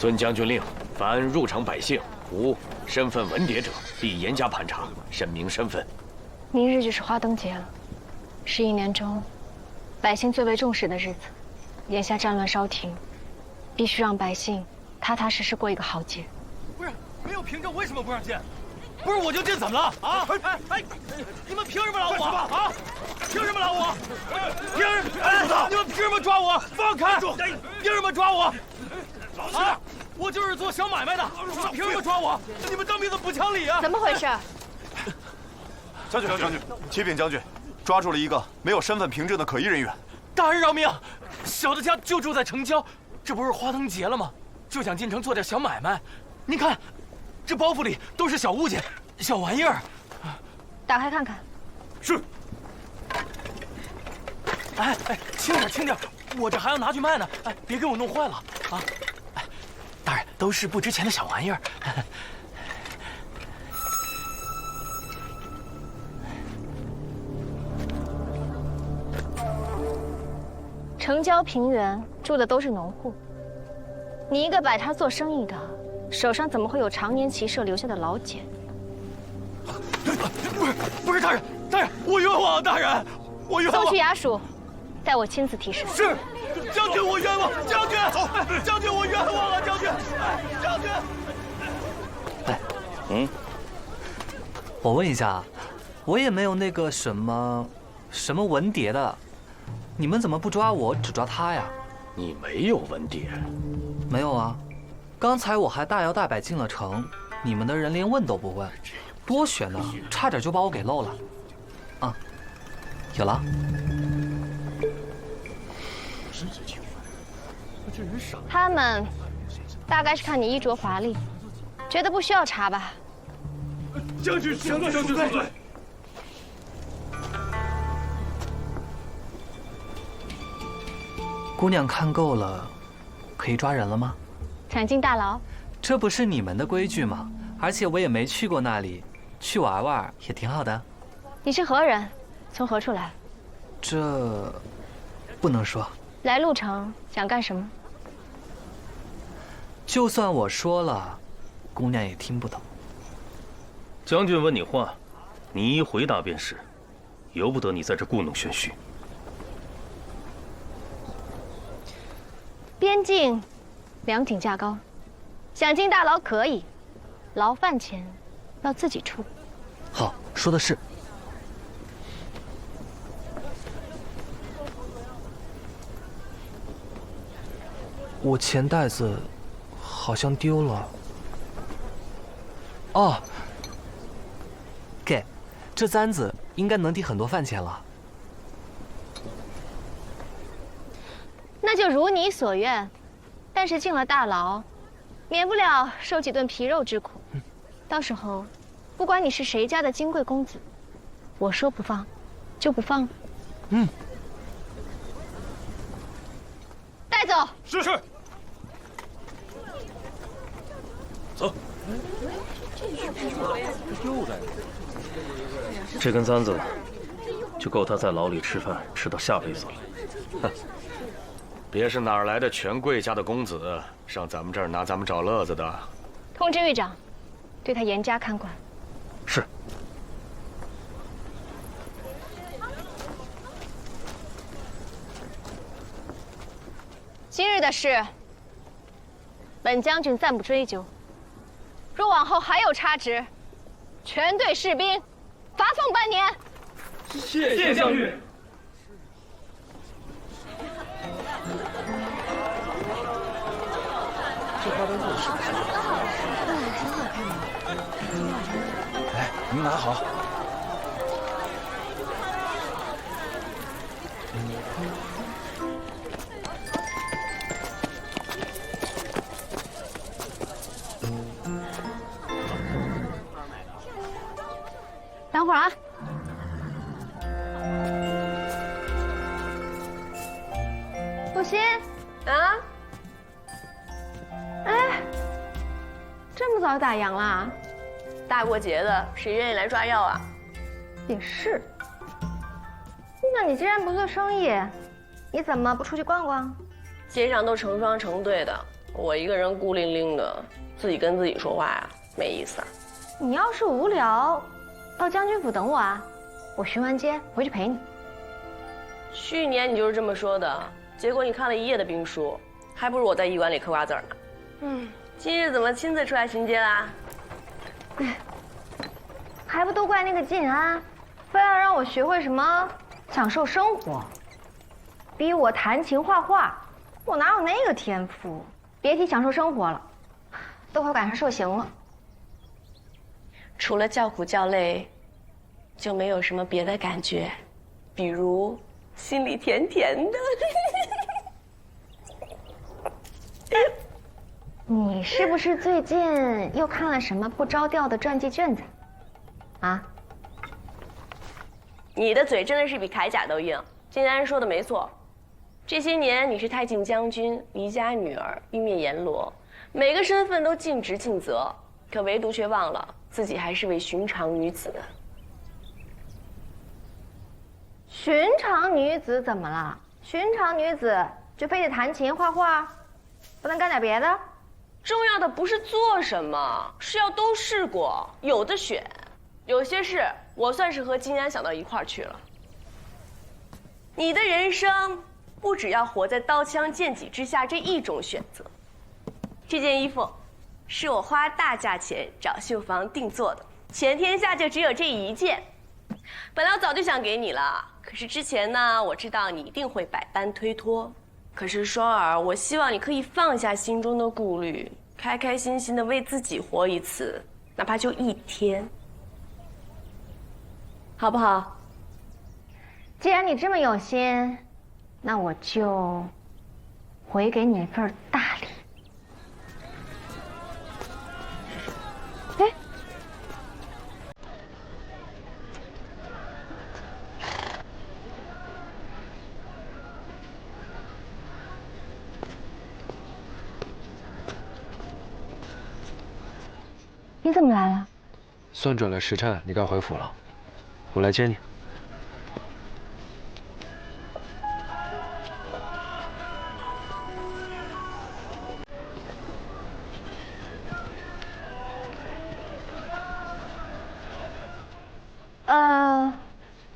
遵将军令，凡入城百姓无身份文牒者，必严加盘查，审明身份。明日就是花灯节了，是一年中百姓最为重视的日子。眼下战乱稍停，必须让百姓踏踏实实过一个好节。不是，没有凭证为什么不让进？不是我就进怎么了？啊！哎，你们凭什么拦我啊？凭什么拦我？你们凭什么抓我？放开！凭什么抓我？啊！我就是做小买卖的，你们凭什么抓我？你们当兵的不讲理啊！怎么回事？将军，启禀将军，抓住了一个没有身份凭证的可疑人员。大人饶命！小的家就住在城郊，这不是花灯节了吗？就想进城做点小买卖。您看，这包袱里都是小物件、小玩意儿。打开看看。是。哎，轻点，我这还要拿去卖呢。哎，别给我弄坏了啊！哎，大人，都是不值钱的小玩意儿。城郊平原住的都是农户，你一个摆摊做生意的，手上怎么会有常年骑射留下的老茧？不是，大人，我冤枉啊，大人，我冤枉。送去衙署，待我亲自提审。是，将军，我冤枉，将军，将军，我冤枉啊，将军，将军。哎，我问一下，我也没有那个什么文牒的。你们怎么不抓我，只抓他呀？你没有文牒？没有啊，刚才我还大摇大摆进了城，你们的人连问都不问，多悬呢，差点就把我给漏了。啊，有了。他们大概是看你衣着华丽，觉得不需要查吧？将军恕罪。姑娘看够了，可以抓人了吗？抢进大牢。这不是你们的规矩吗？而且我也没去过那里，去玩玩也挺好的。你是何人？从何处来？这不能说。来鹿城想干什么？就算我说了，姑娘也听不懂。将军问你话，你一回答便是，由不得你在这故弄玄虚。边境两挺价高，想进大牢可以，牢饭钱要自己出。好，说的是。我钱袋子好像丢了。哦，给，这簪子应该能抵很多饭钱了。那就如你所愿，但是进了大牢，免不了受几顿皮肉之苦。到时候，不管你是谁家的金贵公子，我说不放，就不放。带走。是。走。这根簪子就够他在牢里吃饭吃到下辈子了。哼，别是哪儿来的权贵家的公子上咱们这儿拿咱们找乐子的？通知狱长，对他严加看管。是。今日的事，本将军暂不追究。若往后还有差池，全队士兵罚俸半年。谢将军。这花灯做的是不是？来，您拿好。等会儿啊。不行啊！哎，这么早就打烊啦？大过节的，谁愿意来抓药啊？也是。那你既然不做生意，你怎么不出去逛逛？街上都成双成对的，我一个人孤零零的，自己跟自己说话呀，没意思啊。你要是无聊，到将军府等我啊，我巡完街回去陪你。去年你就是这么说的，结果你看了一夜的兵书，还不如我在医馆里嗑瓜子呢。今日怎么亲自出来巡街啦？还不都怪那个晋安，非要让我学会什么享受生活，逼我弹琴画画，我哪有那个天赋？别提享受生活了，都快赶上受刑了。除了叫苦叫累，就没有什么别的感觉，比如心里甜甜的。你是不是最近又看了什么不着调的传记卷子？啊？你的嘴真的是比铠甲都硬。晋安说的没错，这些年你是太静将军、离家女儿、湮灭阎罗，每个身份都尽职尽责，可唯独却忘了自己还是位寻常女子。寻常女子怎么了？寻常女子就非得弹琴画画，不能干点别的？重要的不是做什么，是要都试过，有的选。有些事我算是和金安想到一块儿去了。你的人生不只要活在刀枪剑戟之下这一种选择。这件衣服是我花大价钱找绣坊定做的，全天下就只有这一件。本来我早就想给你了，可是之前呢，我知道你一定会百般推脱。可是双儿，我希望你可以放下心中的顾虑，开开心心的为自己活一次，哪怕就一天，好不好？既然你这么有心，那我就回给你一份大礼。你怎么来了？算准了时辰，你该回府了，我来接你。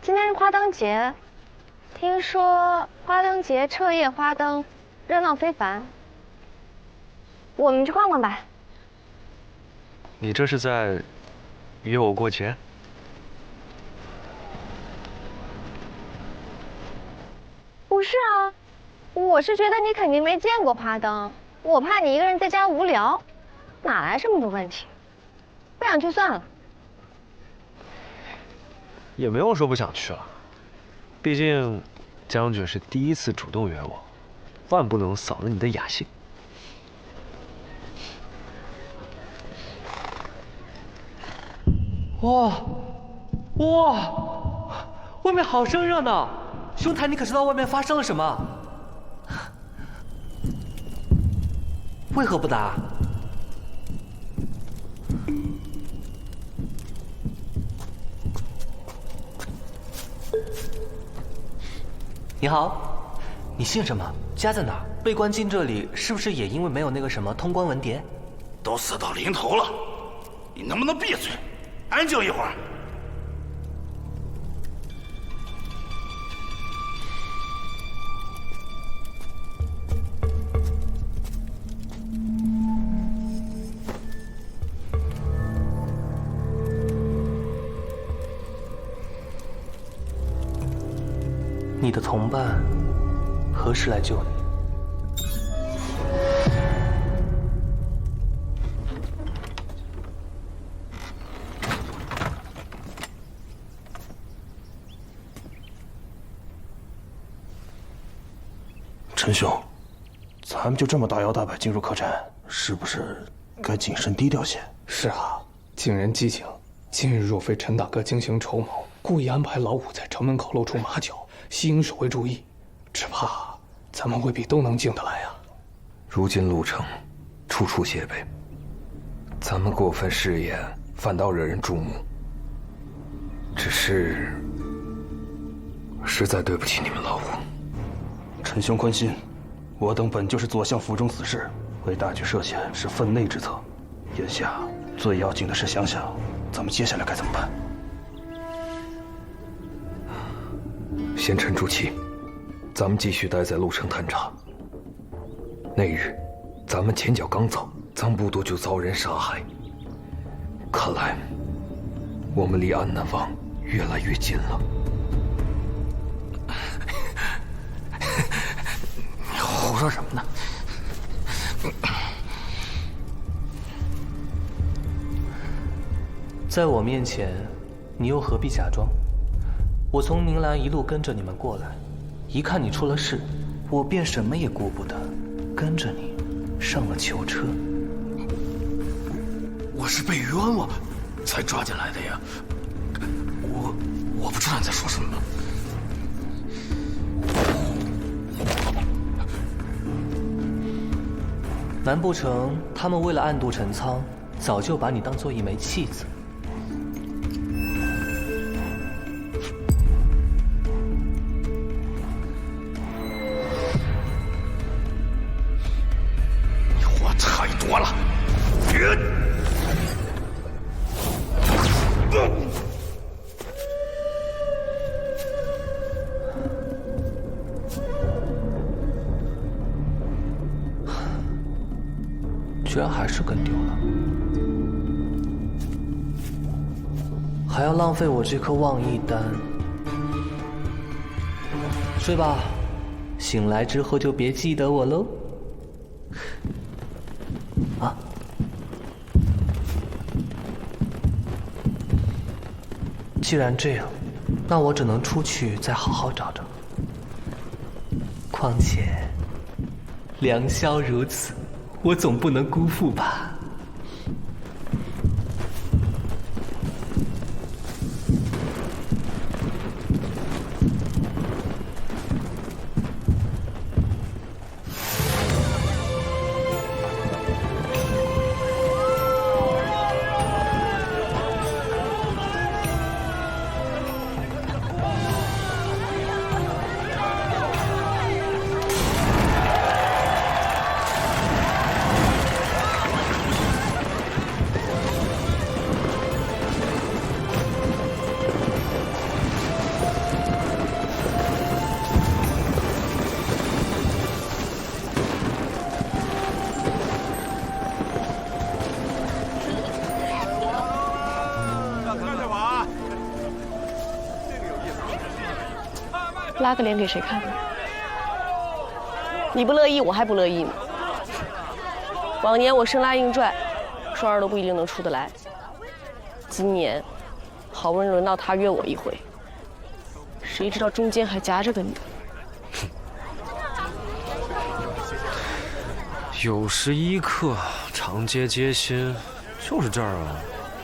今天是花灯节，听说花灯节彻夜花灯，热闹非凡。我们去逛逛吧。你这是在约我过节？不是啊，我是觉得你肯定没见过花灯，我怕你一个人在家无聊，哪来这么多问题？不想去算了。也没有说不想去了，毕竟将军是第一次主动约我，万不能扫了你的雅兴。哇，外面好生热闹！兄台，你可知道外面发生了什么？为何不答？你好，你姓什么？家在哪儿？被关进这里，是不是也因为没有那个什么通关文牒？都死到临头了，你能不能闭嘴，安静一会儿？你的同伴何时来救你？陈兄，咱们就这么大摇大摆进入客栈，是不是该谨慎低调些？是啊，惊人激情。今日若非陈大哥精行筹谋，故意安排老五在城门口露出马脚，吸引守卫注意，只怕咱们未必都能进得来啊。如今路程处处戒备，咱们过分试验，反倒惹人注目。只是实在对不起你们老五。陈兄宽心，我等本就是左相府中死士，为大局设限是分内之策，眼下最要紧的是想想咱们接下来该怎么办。先沉住气，咱们继续待在路城探查。那日，咱们前脚刚走，藏不多就遭人杀害。看来，我们离安南王越来越近了。你胡说什么呢？在我面前，你又何必假装？我从宁兰一路跟着你们过来，一看你出了事，我便什么也顾不得，跟着你上了囚车。我是被冤枉才抓进来的呀！我不知道你在说什么。难不成他们为了暗度陈仓，早就把你当做一枚弃子？你话太多了！居然还是跟丢了，还要浪费我这颗忘忆丹。睡吧，醒来之后就别记得我喽。啊！既然这样，那我只能出去再好好找找。况且，良宵如此，我总不能辜负吧。拉个脸给谁看呢？你不乐意，我还不乐意呢。往年我生拉硬拽，双儿都不一定能出得来。今年，好不容易轮到他约我一回，谁知道中间还夹着个你。有时一刻，长街街心，就是这儿啊。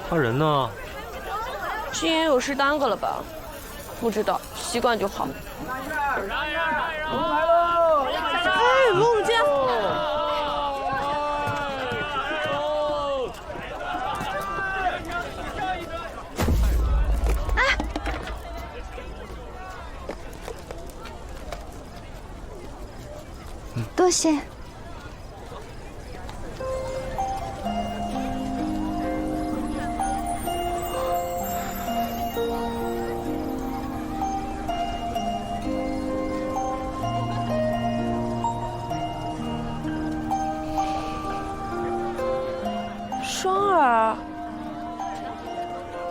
他人呢？是因为有事耽搁了吧？不知道，习惯就好。哎，罗武坚！哎，多谢。双儿，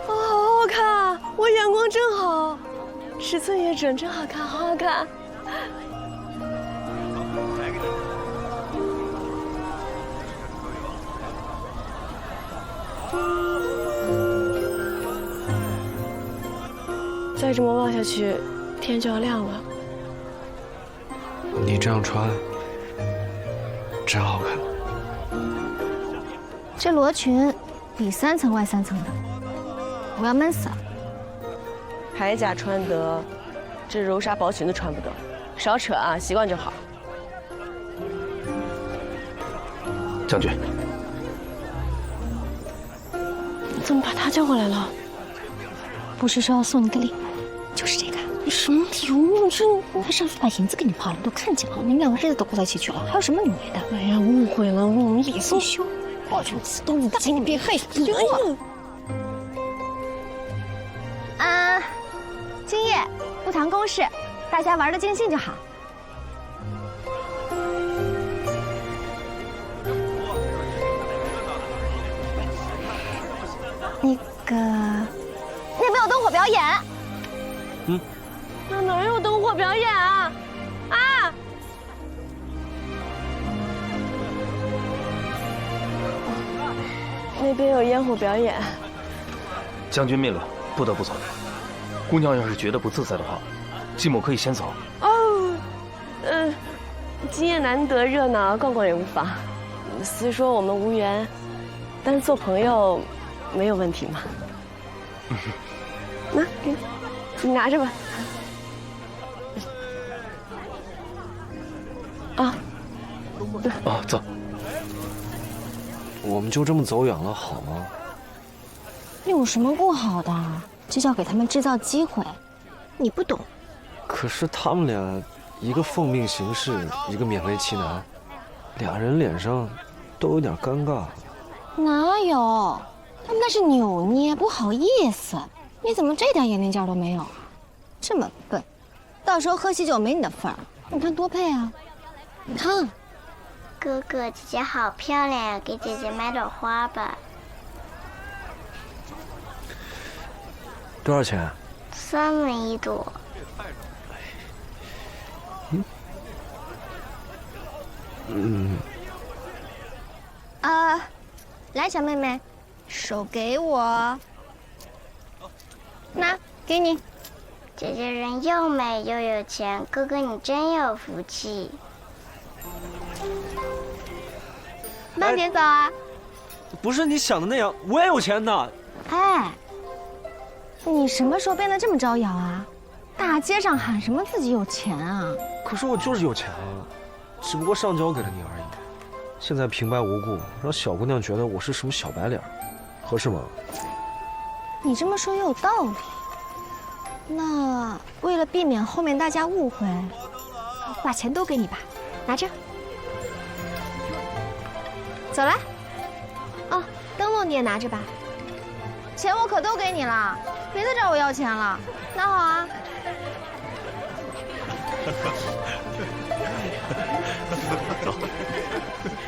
好好看，我眼光真好，尺寸也准，真好看，好好看。再这么望下去，天就要亮了。你这样穿，真好看。这罗裙里3层外3层的，我要闷死了。铠甲穿得，这柔纱薄裙子穿不得。少扯啊，习惯就好。将军，怎么把他叫过来了？不是说要送你个礼物，就是这个。你什么理由？我上次把银子给你花了，都看见了，你们两个日子都过到一起去了，还有什么理为的？哎呀，误会了，我们李素修，我就自动你请你别害死我。今夜不谈公事，大家玩得尽兴就好。那边有灯火表演。那哪有灯火表演啊？啊！那边有烟火表演。将军命令，不得不走。姑娘要是觉得不自在的话，继母可以先走。哦，今夜难得热闹，逛逛也无妨。虽说我们无缘，但是做朋友没有问题嘛。那给你拿着吧。走。我们就这么走远了，好吗？有什么不好的？这叫给他们制造机会，你不懂。可是他们俩，一个奉命行事，一个勉为其难，俩人脸上都有点尴尬。哪有？他们那是扭捏，不好意思。你怎么这点眼力劲都没有啊？这么笨，到时候喝喜酒没你的份儿。你看多配啊！你看，哥哥姐姐好漂亮呀，给姐姐买朵花吧。多少钱？3文1朵。来，小妹妹，手给我。那给你。姐姐人又美又有钱，哥哥你真有福气。慢点走啊！不是你想的那样，我也有钱的。哎，你什么时候变得这么招摇啊？大街上喊什么自己有钱啊？可是我就是有钱啊，只不过上交给了你而已。现在平白无故让小姑娘觉得我是什么小白脸，合适吗？你这么说也有道理。那为了避免后面大家误会，我把钱都给你吧，拿着。走了。哦，灯笼你也拿着吧。钱我可都给你了，别再找我要钱了。那好啊。走。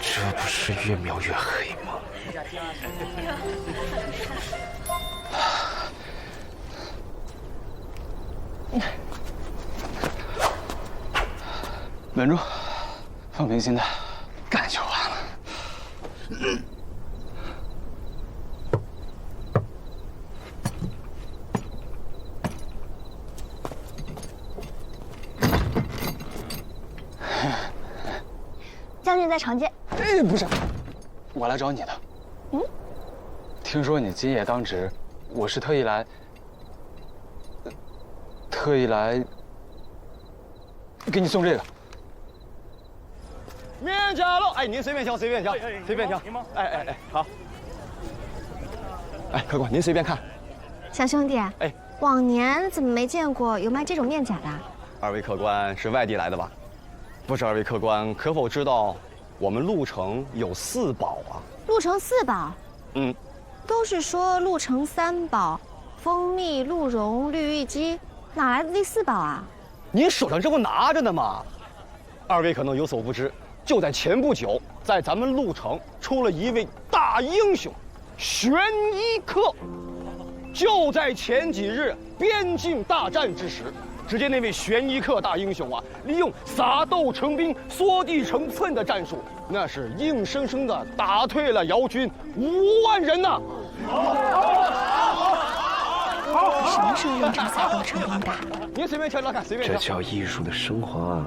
这不是越描越黑吗？稳住，放平心态，干就完了。将军在长街。哎，不是，我来找你的。听说你今夜当值，我是特意来给你送这个。面夹肉，哎，您随便挑，随便挑，随便挑。哎，好。哎，客官您随便看。小兄弟，哎，往年怎么没见过有卖这种面甲的？二位客官是外地来的吧？不知二位客官可否知道，我们鹿城有4宝啊？鹿城4宝？都是说鹿城3宝，蜂蜜、鹿茸、绿玉鸡，哪来的第4宝啊？您手上这不拿着呢吗？二位可能有所不知，就在前不久，在咱们鹿城出了一位大英雄，玄一客。就在前几日边境大战之时，只见那位玄一客大英雄啊，利用撒豆成兵、缩地成寸的战术，那是硬生生的打退了姚军5万人呐！你什么时候用成撒豆成兵的？您随便挑挑看，随便挑。这叫艺术的升华啊！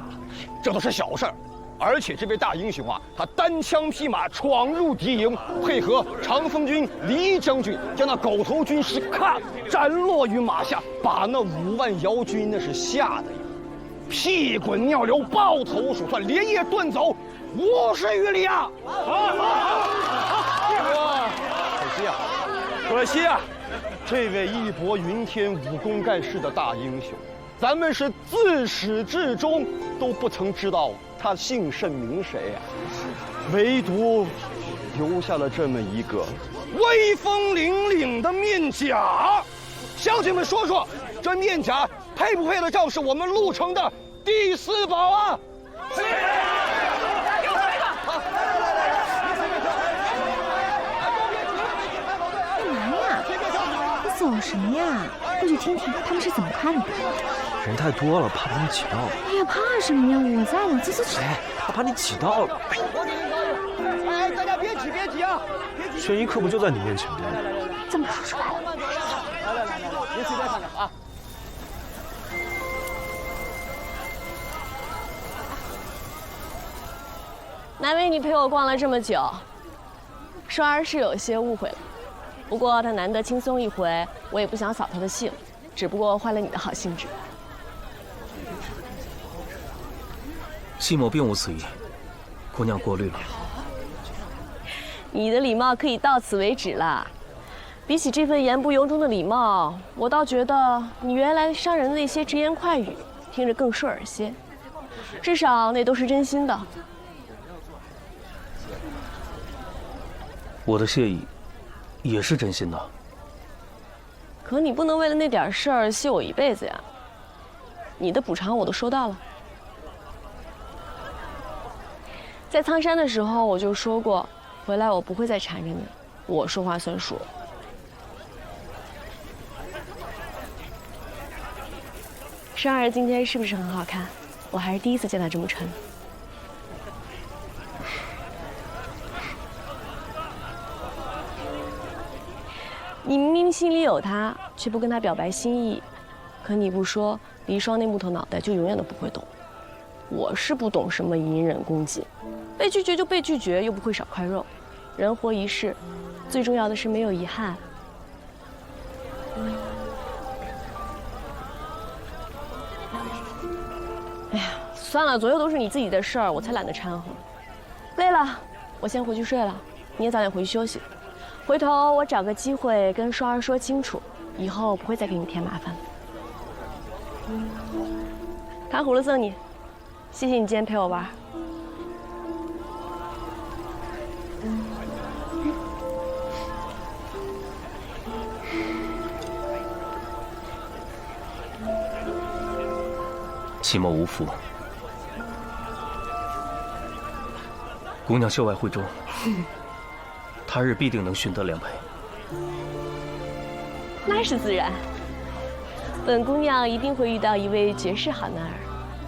这都是小事儿。而且这位大英雄啊，他单枪匹马闯入敌营，配合长风军黎将军，将那狗头军师咔斩落于马下，把那5万姚军那是吓得屁滚尿流，抱头鼠窜，连夜遁走50余里啊！可惜啊，这位义薄云天、武功盖世的大英雄，咱们是自始至终都不曾知道他姓甚名谁呀，唯独留下了这么一个威风凛凛的面甲。乡亲们说说，这面甲配不配得上是我们鹿城的第4宝啊？是。干嘛呀？你走什么呀？过去听听他们是怎么看你的。人太多了，怕把你挤到了。哎呀，怕什么呀？我在呢，走。哎，怕把你挤到了。哎，大家别挤啊！悬疑课不就在你面前吗？怎么说出来了？来，别随便看看啊！难为你陪我逛了这么久，双儿是有些误会了。不过他难得轻松一回，我也不想扫他的兴，只不过坏了你的好兴致。西某并无此意，姑娘过虑了。你的礼貌可以到此为止了。比起这份言不由衷的礼貌，我倒觉得你原来伤人的那些直言快语，听着更顺耳些。至少那都是真心的。我的谢意，也是真心的。可你不能为了那点事儿谢我一辈子呀。你的补偿我都收到了。在苍山的时候我就说过，回来我不会再缠着你，我说话算数。双儿今天是不是很好看？我还是第一次见她这么穿。你明明心里有他，却不跟他表白心意，可你不说，黎霜那木头脑袋就永远都不会懂。我是不懂什么隐忍攻击，被拒绝就被拒绝，又不会少块肉。人活一世，最重要的是没有遗憾。哎呀，算了，左右都是你自己的事儿，我才懒得掺和。累了，我先回去睡了，你也早点回去休息。回头我找个机会跟双儿说清楚，以后不会再给你添麻烦了。糖葫芦送你，谢谢你今天陪我玩。齐某无福，姑娘秀外慧中，他日必定能寻得良配。那是自然，本姑娘一定会遇到一位绝世好男儿，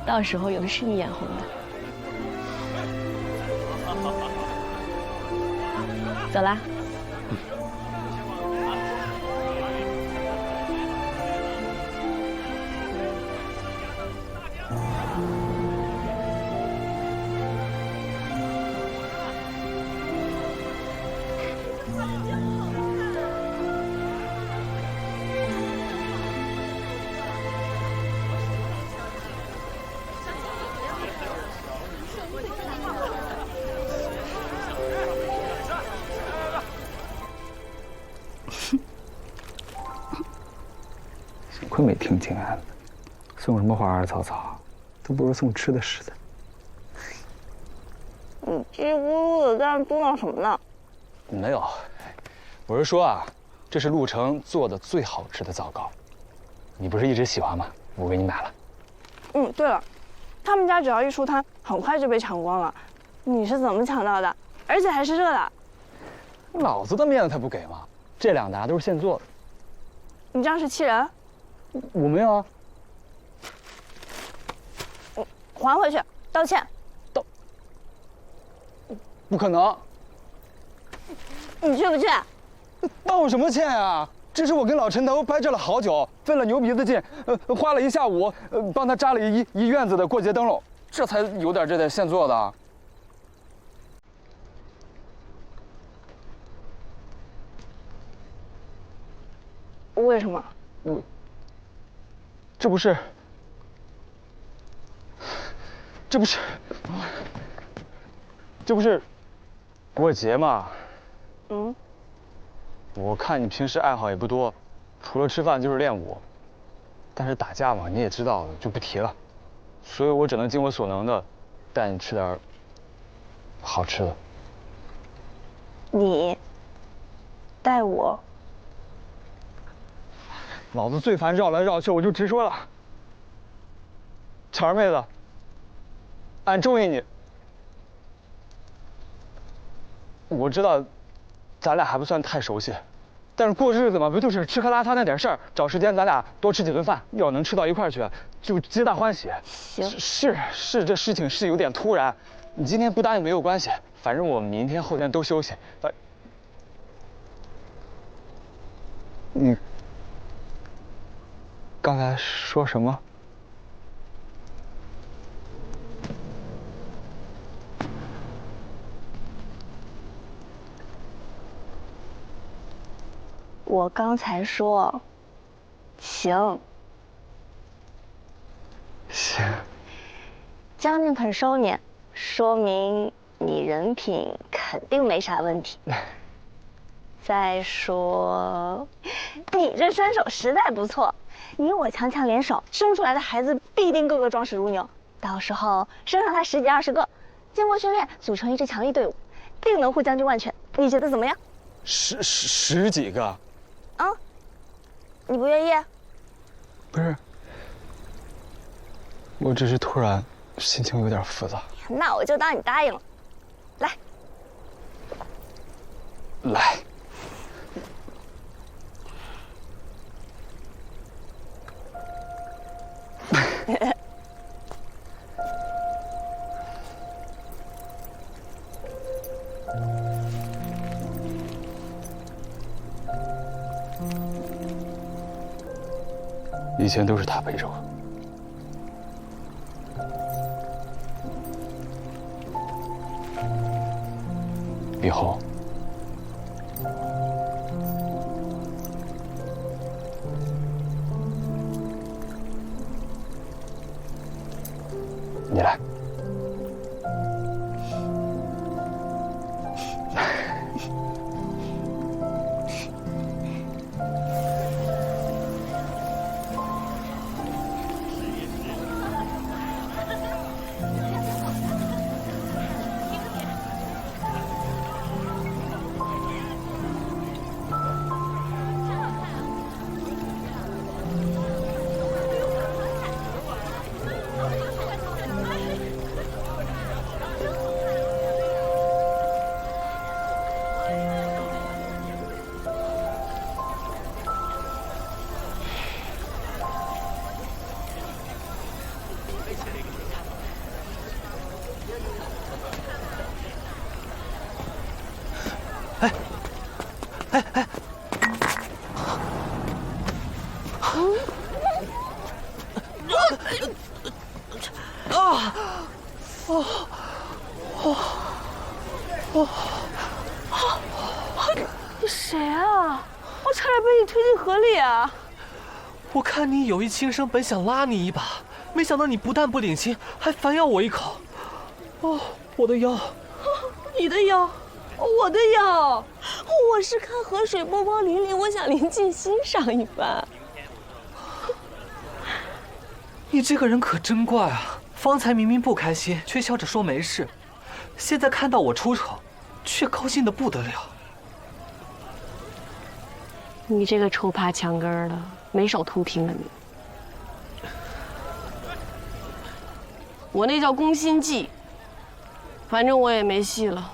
到时候有的是你眼红的。走啦。幸亏没听静安的，送什么花花草草，都不如送吃的似的。你叽咕噜的在那嘟囔什么呢？没有，我是说啊，这是鹿城做的最好吃的枣糕，你不是一直喜欢吗？我给你买了。嗯，对了，他们家只要一出摊，很快就被抢光了。你是怎么抢到的？而且还是热的。老子的面子他不给吗？这2沓都是现做的。你这样是欺人。我没有啊。还回去，道歉。不可能。你去不去？道什么歉啊？这是我跟老陈头掰扯了好久，费了牛鼻子劲，花了1下午，帮他扎了一院子的过节灯笼，这才有点这点现做的。为什么？这不是过节嘛？嗯。我看你平时爱好也不多，除了吃饭就是练武，但是打架嘛，你也知道，就不提了。所以我只能尽我所能的，带你吃点好吃的。你带我？老子最烦绕来绕去，我就直说了。巧儿妹子，俺中意你。我知道，咱俩还不算太熟悉，但是过日子嘛，不就是吃喝拉撒那点事儿？找时间咱俩多吃几顿饭，要能吃到一块儿去，就皆大欢喜。行。是，这事情是有点突然，你今天不答应没有关系，反正我明天后天都休息。你刚才说什么？我刚才说，行。行。将军肯收你，说明你人品肯定没啥问题。再说，你这身手实在不错，你我强强联手，生出来的孩子必定个个壮实如牛。到时候生上来10几20个，经过训练组成一支强力队伍，定能护将军万全。你觉得怎么样？10几个？啊？你不愿意？不是，我只是突然心情有点复杂。那我就当你答应了。来。来。以前都是他陪着我，以后你来。你谁啊？我差点被你推进河里啊！我看你有意轻生，本想拉你一把，没想到你不但不领情，还反咬我一口。哦，我的腰！你的腰，我的腰！我是看河水波光粼粼，我想临近欣赏一番。你这个人可真怪啊！方才明明不开心，却笑着说没事；现在看到我出丑，却高兴得不得了。你这个臭怕墙根的，没少秃平了你。我那叫攻心计，反正我也没戏了。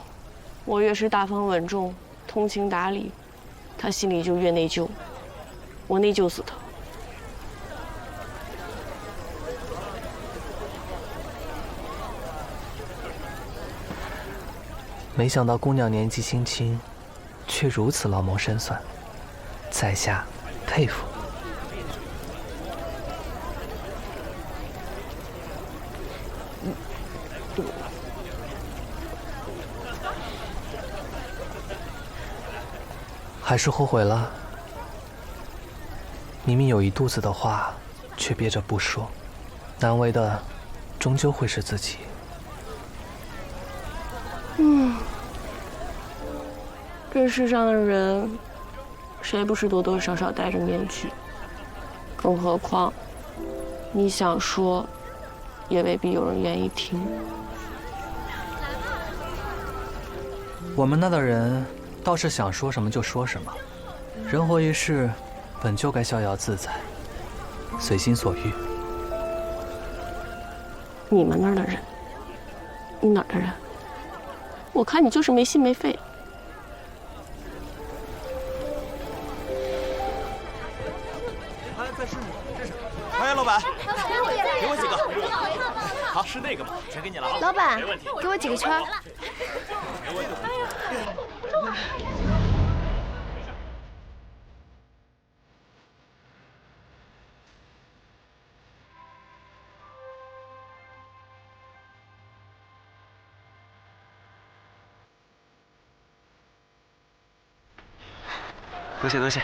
我越是大方稳重、通情达理，他心里就越内疚。我内疚死他。没想到姑娘年纪轻轻，却如此老谋深算，在下佩服。还是后悔了？明明有一肚子的话，却憋着不说，难为的终究会是自己。这世上的人，谁不是多多少少戴着面具？更何况，你想说，也未必有人愿意听。我们那的人倒是想说什么就说什么，人活一世，本就该逍遥自在，随心所欲。你们那儿的人，你哪儿的人？我看你就是没心没肺。哎，老板，给我几个。好，是那个吗？全给你了啊。老板，没问题，给我几个圈。没问题。多谢多谢。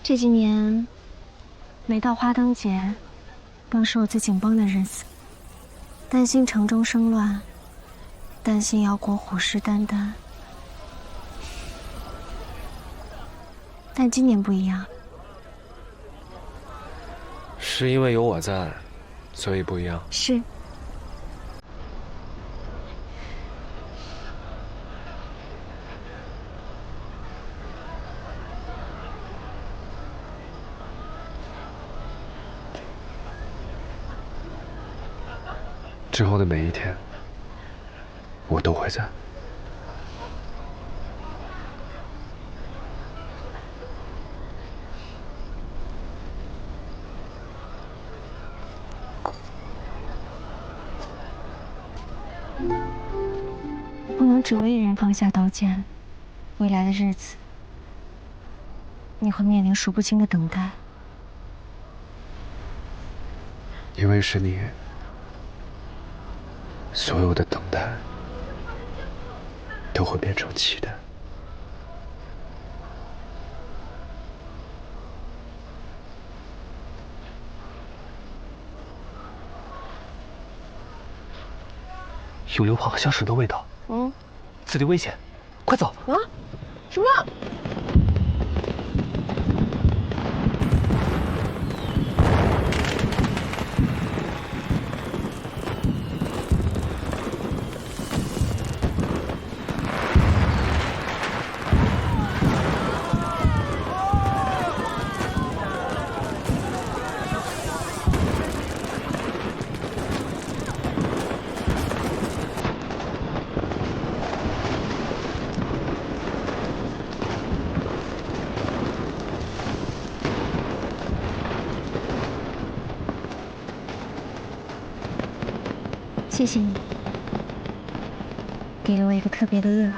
这几年，每到花灯节，更是我最紧绷的日子。担心城中生乱，担心姚国虎视眈眈。但今年不一样，是因为有我在，所以不一样。是。之后的每一天，我都会在。不能只为一人放下刀剑，未来的日子，你会面临数不清的等待。因为是你。所有的等待都会变成期待。有硫磺和香石的味道。此地危险，快走！啊？什么？谢谢你，给了我一个特别的恶。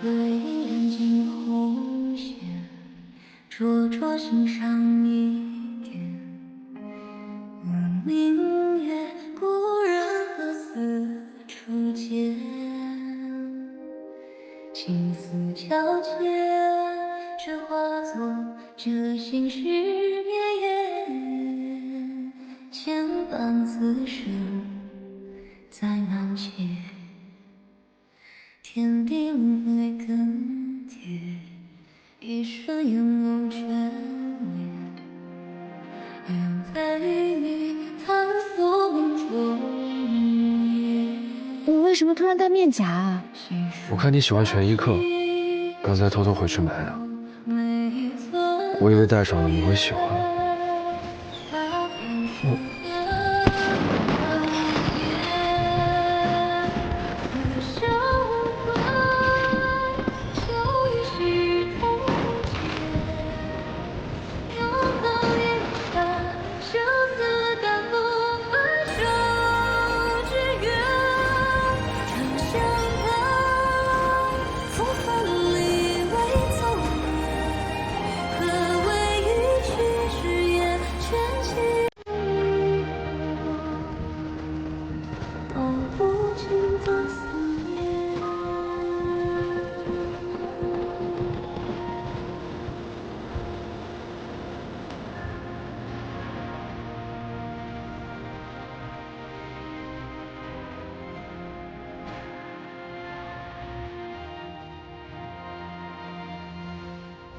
对眼睛红线，灼灼心上一点。明月故人何似初见？青丝皎洁，却化作这心事绵延。牵绊此生再难解，天地轮回更迭，一瞬眼眸眷恋。什么突然戴面夹啊？我看你喜欢悬疑课，刚才偷偷回去买的。我以为戴上了你会喜欢。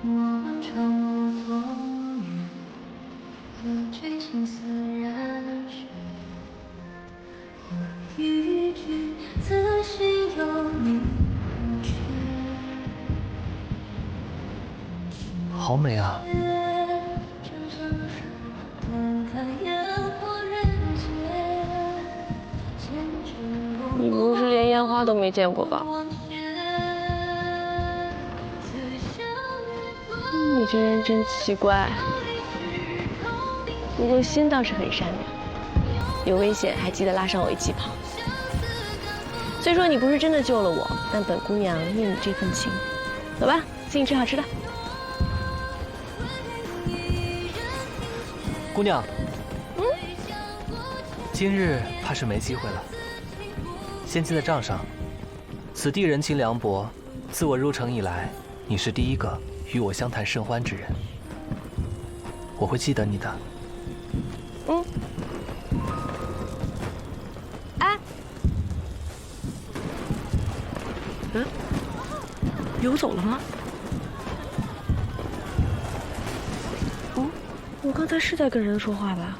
我们闯入多远，字句情丝染血，我一句自信有你不缺。好美啊！你不是连烟花都没见过吧？你这人真奇怪，不过心倒是很善良。有危险还记得拉上我一起跑。虽说你不是真的救了我，但本姑娘念你这份情。走吧，进去吃好吃的。姑娘，今日怕是没机会了。先记在账上，此地人情凉薄，自我入城以来，你是第一个与我相谈甚欢之人。我会记得你的。哎，游走了吗？我刚才是在跟人说话吧？